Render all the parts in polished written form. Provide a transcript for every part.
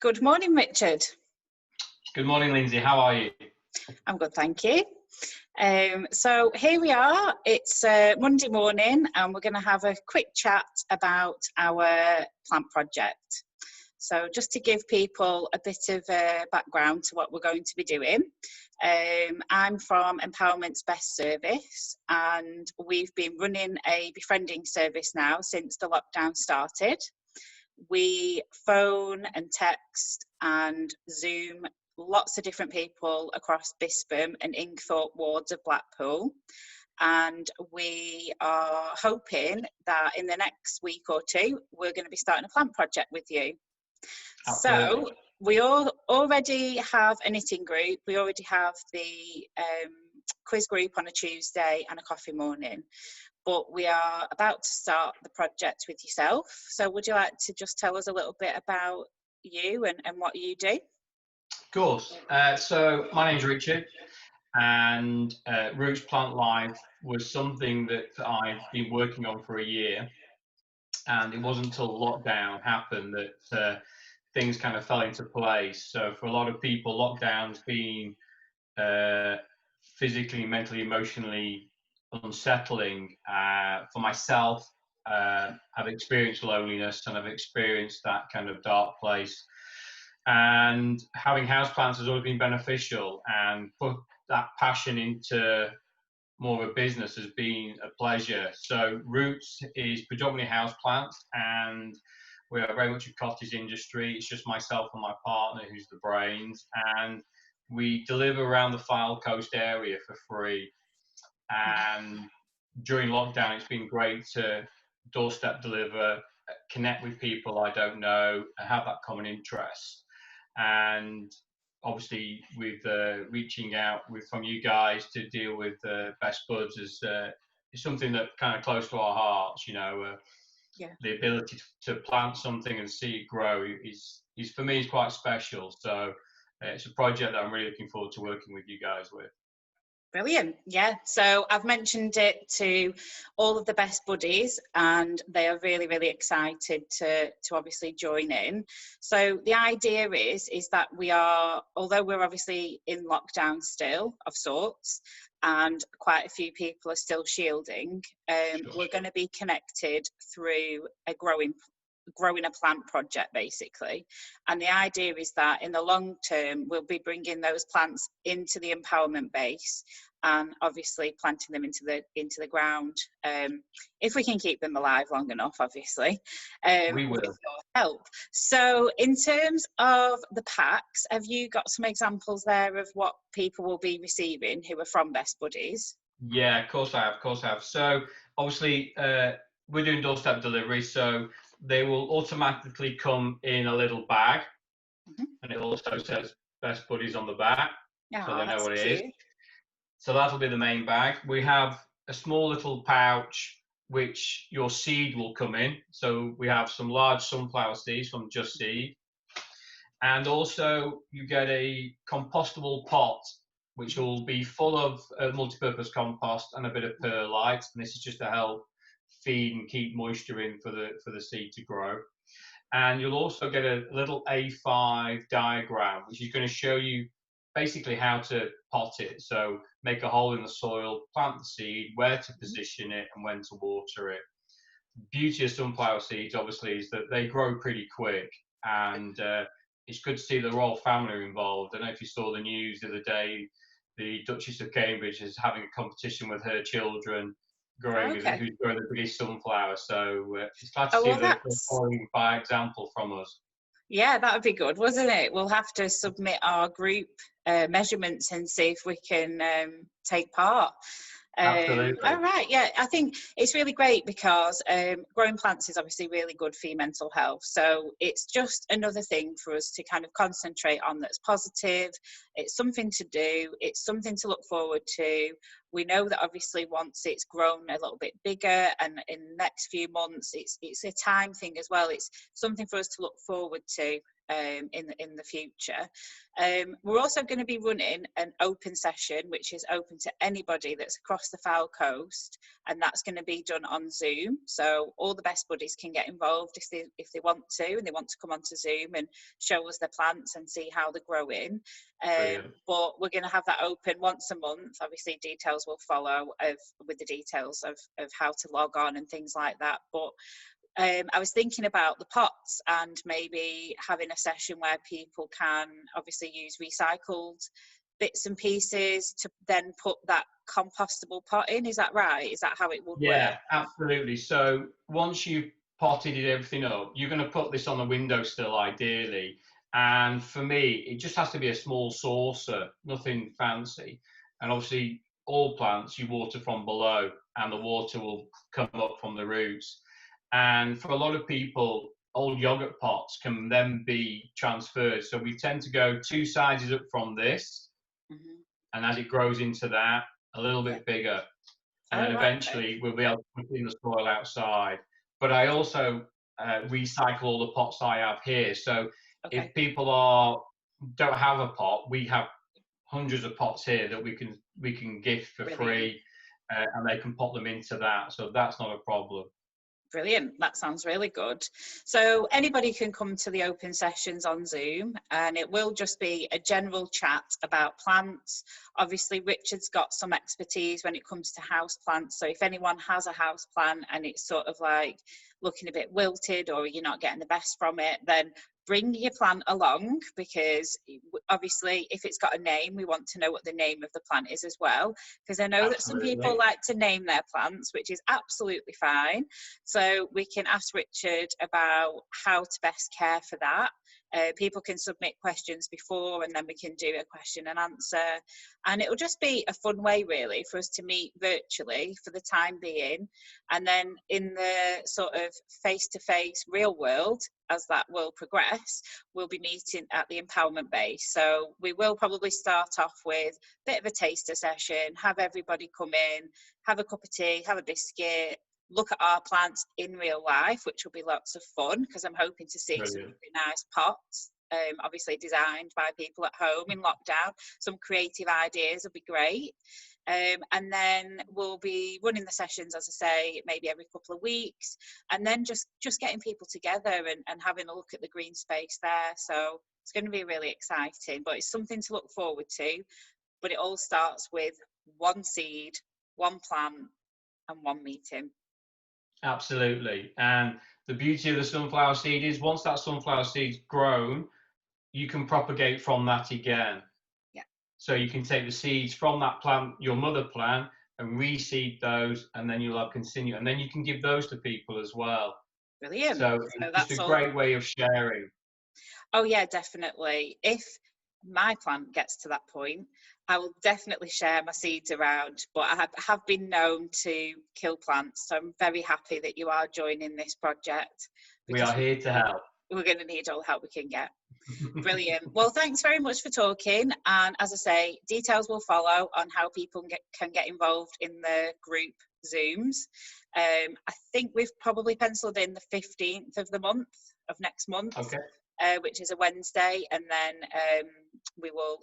Good morning, Richard. Good morning, Lindsay. How are you? I'm good, thank you. So here we are. It's Monday morning and we're going to have a quick chat about our plant project. So just to give people a bit of background to what we're going to be doing, I'm from Empowerment's BESS service, and we've been running a befriending service now since the lockdown started. We phone and text and Zoom lots of different people across Bispham and Ingthorpe wards of Blackpool. And we are hoping that in the next week or two, we're going to be starting a plant project with you. Absolutely. So we already have a knitting group. We already have the quiz group on a Tuesday and a coffee morning. But we are about to start the project with yourself. So would you like to just tell us a little bit about you and what you do? Of course. So my name's Richard, and Roots Plant Life was something that I've been working on for a year. And it wasn't until lockdown happened that things kind of fell into place. So for a lot of people, lockdown's been physically, mentally, emotionally unsettling. For myself, I've experienced loneliness and I've experienced that kind of dark place. And having houseplants has always been beneficial, and put that passion into more of a business has been a pleasure. So Roots is predominantly houseplants, and we are very much a cottage industry. It's just myself and my partner who's the brains, and we deliver around the Fylde Coast area for free. And during lockdown, it's been great to doorstep deliver, connect with people I don't know, and have that common interest. And obviously, with reaching out from you guys to deal with Best Buds is something that kind of close to our hearts. You know, the ability to plant something and see it grow is for me is quite special. So it's a project that I'm really looking forward to working with you guys with. Brilliant. Yeah, so I've mentioned it to all of the best buddies and they are really, really excited to obviously join in. So the idea is that we are, although we're obviously in lockdown still of sorts and quite a few people are still shielding, we're going to be connected through a growing a plant project basically, and the idea is that in the long term we'll be bringing those plants into the empowerment base and obviously planting them into the ground, if we can keep them alive long enough, obviously, we will. with your help. So in terms of the packs, have you got some examples there of what people will be receiving who are from Best Buddies? Yeah, of course I have. So obviously we're doing doorstep delivery, so they will automatically come in a little bag, and it also says Best Buddies on the back, so they know what it is. So that'll be the main bag. We have a small little pouch which your seed will come in. So we have some large sunflower seeds from Just Seed, and also you get a compostable pot which will be full of multi-purpose compost and a bit of perlite, and this is just to help feed and keep moisture in for the seed to grow. And you'll also get a little A5 diagram which is going to show you basically how to pot it. So make a hole in the soil, plant the seed, where to position it, and when to water it. The beauty of sunflower seeds obviously is that they grow pretty quick, and it's good to see the royal family are involved. I don't know if you saw the news the other day, the Duchess of Cambridge is having a competition with her children who's growing the biggest sunflower. So it's glad to see that they're following by example from us. Yeah, that would be good, wasn't it? We'll have to submit our group measurements and see if we can take part. Absolutely. All right, yeah, I think it's really great because growing plants is obviously really good for your mental health. So it's just another thing for us to kind of concentrate on that's positive, It's something to do. It's something to look forward to. We know that obviously once it's grown a little bit bigger and in the next few months, it's a time thing as well. It's something for us to look forward to in the future. We're also going to be running an open session, which is open to anybody that's across the Foul Coast, and that's going to be done on Zoom. So all the best buddies can get involved if they want to, and they want to come onto Zoom and show us their plants and see how they're growing. But we're going to have that open once a month. Obviously, details will follow with the details of how to log on and things like that. But I was thinking about the pots and maybe having a session where people can obviously use recycled bits and pieces to then put that compostable pot in. Is that right? Is that how it would work? Yeah, absolutely. So once you've potted everything up, you're going to put this on the windowsill ideally. And for me, it just has to be a small saucer, nothing fancy. And obviously, all plants you water from below, and the water will come up from the roots. And for a lot of people, old yogurt pots can then be transferred. So we tend to go 2 sizes up from this, and as it grows into that, a little bit bigger. And then eventually we'll be able to put in the soil outside. But I also recycle all the pots I have here. So if people don't have a pot, we have hundreds of pots here that we can gift for free, and they can put them into that. So that's not a problem. Brilliant. That sounds really good. So anybody can come to the open sessions on Zoom, and it will just be a general chat about plants. Obviously, Richard's got some expertise when it comes to house plants. So if anyone has a house plant and it's sort of like looking a bit wilted or you're not getting the best from it, then bring your plant along, because obviously if it's got a name, we want to know what the name of the plant is as well, because I know that some people like to name their plants, which is absolutely fine. So we can ask Richard about how to best care for that. People can submit questions before, and then we can do a question and answer, and it'll just be a fun way really for us to meet virtually for the time being, and then in the sort of face-to-face real world, as that will progress, we'll be meeting at the empowerment base. So we will probably start off with a bit of a taster session, have everybody come in, have a cup of tea, have a biscuit, look at our plants in real life, which will be lots of fun, because I'm hoping to see some really nice pots, obviously designed by people at home in lockdown. Some creative ideas will be great. And then we'll be running the sessions, as I say, maybe every couple of weeks, and then just getting people together and having a look at the green space there. So it's going to be really exciting, but it's something to look forward to. But it all starts with one seed, one plant, and one meeting. Absolutely. And the beauty of the sunflower seed is once that sunflower seed's grown, you can propagate from that again. Yeah. So you can take the seeds from that plant, your mother plant, and reseed those, and then you'll have continue, and then you can give those to people as well. Brilliant. So it's just a great way of sharing. Oh yeah, definitely. If my plant gets to that point, I will definitely share my seeds around, but I have been known to kill plants, so I'm very happy that you are joining this project. We are here to help. We're going to need all the help we can get. Brilliant. Well, thanks very much for talking, and as I say, details will follow on how people can get involved in the group Zooms. I think we've probably penciled in the 15th of the month, of next month. Okay. Which is a Wednesday, and then we'll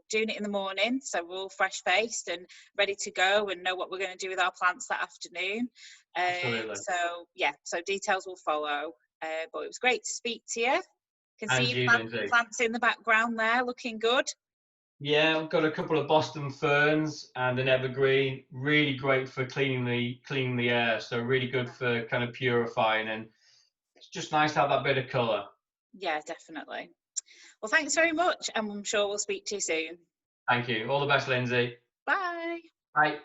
doing it in the morning, so we're all fresh faced and ready to go and know what we're going to do with our plants that afternoon. So yeah, so details will follow, but it was great to speak to you. Can see you plants in the background there looking good. Yeah, I've got a couple of Boston ferns and an evergreen, really great for cleaning the air, so really good for kind of purifying, and it's just nice to have that bit of colour. Yeah, definitely. Well, thanks very much, and I'm sure we'll speak to you soon. Thank you. All the best, Lindsay. Bye. Bye.